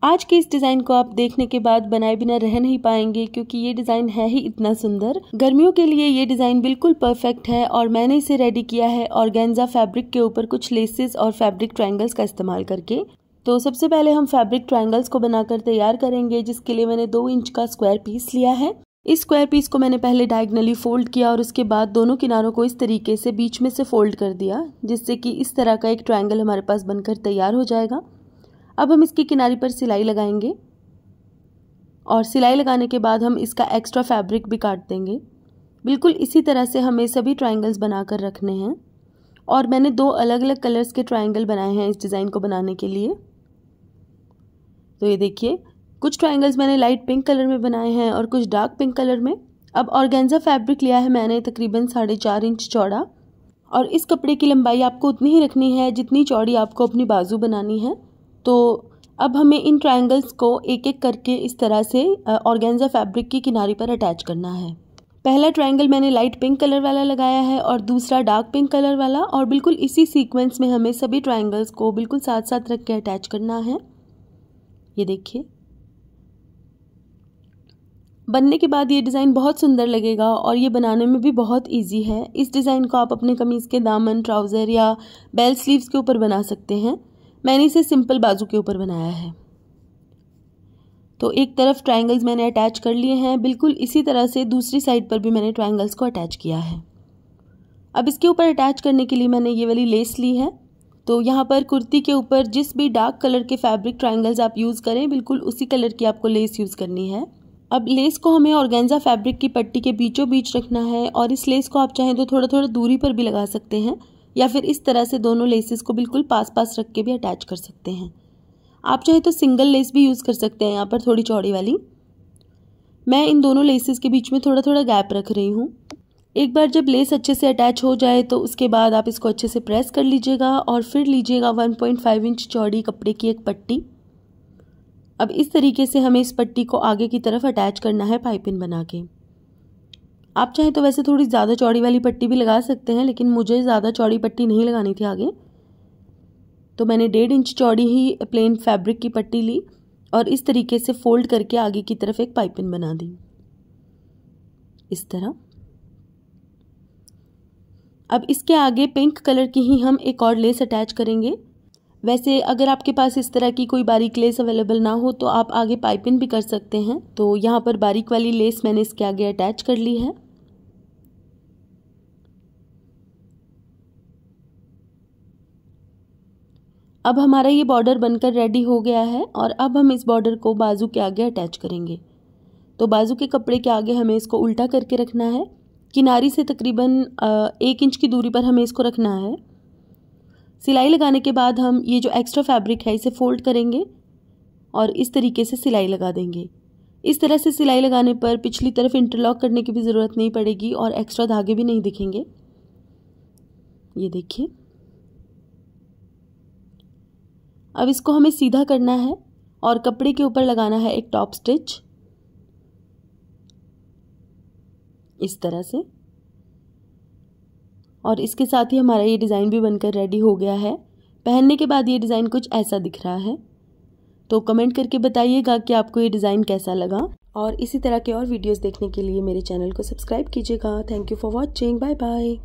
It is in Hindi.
आज के इस डिज़ाइन को आप देखने के बाद बनाए बिना रह नहीं पाएंगे, क्योंकि ये डिज़ाइन है ही इतना सुंदर। गर्मियों के लिए ये डिज़ाइन बिल्कुल परफेक्ट है और मैंने इसे रेडी किया है ऑर्गेन्जा फैब्रिक के ऊपर कुछ लेसेस और फैब्रिक ट्रायंगल्स का इस्तेमाल करके। तो सबसे पहले हम फैब्रिक ट्रायंगल्स को बनाकर तैयार करेंगे, जिसके लिए मैंने 2 इंच का स्क्वायर पीस लिया है। इस स्क्वायर पीस को मैंने पहले डायगनली फोल्ड किया और उसके बाद दोनों किनारों को इस तरीके से बीच में से फोल्ड कर दिया, जिससे कि इस तरह का एक ट्रायंगल हमारे पास बनकर तैयार हो जाएगा। अब हम इसकी किनारी पर सिलाई लगाएंगे और सिलाई लगाने के बाद हम इसका एक्स्ट्रा फैब्रिक भी काट देंगे। बिल्कुल इसी तरह से हमें सभी ट्रायंगल्स बनाकर रखने हैं और मैंने 2 अलग अलग कलर्स के ट्रायंगल बनाए हैं इस डिज़ाइन को बनाने के लिए। तो ये देखिए, कुछ ट्रायंगल्स मैंने लाइट पिंक कलर में बनाए हैं और कुछ डार्क पिंक कलर में। अब ऑर्गेन्जा फैब्रिक लिया है मैंने तकरीबन 4.5 इंच चौड़ा, और इस कपड़े की लंबाई आपको उतनी ही रखनी है जितनी चौड़ी आपको अपनी बाजू बनानी है। तो अब हमें इन ट्रायंगल्स को एक एक करके इस तरह से ऑर्गेन्जा फैब्रिक की किनारी पर अटैच करना है। पहला ट्रायंगल मैंने लाइट पिंक कलर वाला लगाया है और दूसरा डार्क पिंक कलर वाला, और बिल्कुल इसी सीक्वेंस में हमें सभी ट्रायंगल्स को बिल्कुल साथ साथ रख के अटैच करना है। ये देखिए, बनने के बाद ये डिज़ाइन बहुत सुंदर लगेगा और ये बनाने में भी बहुत इजी है। इस डिज़ाइन को आप अपने कमीज़ के दामन, ट्राउज़र या बेल स्लीव्स के ऊपर बना सकते हैं। मैंने इसे सिंपल बाजू के ऊपर बनाया है। तो एक तरफ ट्रायंगल्स मैंने अटैच कर लिए हैं, बिल्कुल इसी तरह से दूसरी साइड पर भी मैंने ट्रायंगल्स को अटैच किया है। अब इसके ऊपर अटैच करने के लिए मैंने ये वाली लेस ली है। तो यहाँ पर कुर्ती के ऊपर जिस भी डार्क कलर के फैब्रिक ट्रायंगल्स आप यूज़ करें, बिल्कुल उसी कलर की आपको लेस यूज़ करनी है। अब लेस को हमें ऑर्गेन्जा फैब्रिक की पट्टी के बीचों बीच रखना है और इस लेस को आप चाहें तो थोड़ा थोड़ा दूरी पर भी लगा सकते हैं, या फिर इस तरह से दोनों लेसेस को बिल्कुल पास पास रख के भी अटैच कर सकते हैं। आप चाहे तो सिंगल लेस भी यूज़ कर सकते हैं यहाँ पर, थोड़ी चौड़ी वाली। मैं इन दोनों लेसेस के बीच में थोड़ा थोड़ा गैप रख रही हूँ। एक बार जब लेस अच्छे से अटैच हो जाए तो उसके बाद आप इसको अच्छे से प्रेस कर लीजिएगा और फिर लीजिएगा 1.5 इंच चौड़ी कपड़े की एक पट्टी। अब इस तरीके से हमें इस पट्टी को आगे की तरफ अटैच करना है पाइपिंग बना के। आप चाहें तो वैसे थोड़ी ज़्यादा चौड़ी वाली पट्टी भी लगा सकते हैं, लेकिन मुझे ज़्यादा चौड़ी पट्टी नहीं लगानी थी आगे, तो मैंने 1.5 इंच चौड़ी ही प्लेन फैब्रिक की पट्टी ली और इस तरीके से फोल्ड करके आगे की तरफ एक पाइपिंग बना दी इस तरह। अब इसके आगे पिंक कलर की ही हम एक और लेस अटैच करेंगे। वैसे अगर आपके पास इस तरह की कोई बारीक लेस अवेलेबल ना हो तो आप आगे पाइपिंग भी कर सकते हैं। तो यहाँ पर बारीक वाली लेस मैंने इसके आगे अटैच कर ली है। अब हमारा ये बॉर्डर बनकर रेडी हो गया है और अब हम इस बॉर्डर को बाजू के आगे अटैच करेंगे। तो बाजू के कपड़े के आगे हमें इसको उल्टा करके रखना है। किनारी से तकरीबन 1 इंच की दूरी पर हमें इसको रखना है। सिलाई लगाने के बाद हम ये जो एक्स्ट्रा फैब्रिक है इसे फोल्ड करेंगे और इस तरीके से सिलाई लगा देंगे। इस तरह से सिलाई लगाने पर पिछली तरफ इंटरलॉक करने की भी ज़रूरत नहीं पड़ेगी और एक्स्ट्रा धागे भी नहीं दिखेंगे। ये देखिए, अब इसको हमें सीधा करना है और कपड़े के ऊपर लगाना है एक टॉप स्टिच इस तरह से, और इसके साथ ही हमारा ये डिज़ाइन भी बनकर रेडी हो गया है। पहनने के बाद ये डिज़ाइन कुछ ऐसा दिख रहा है। तो कमेंट करके बताइएगा कि आपको ये डिज़ाइन कैसा लगा, और इसी तरह के और वीडियोस देखने के लिए मेरे चैनल को सब्सक्राइब कीजिएगा। Thank you for watching. Bye bye.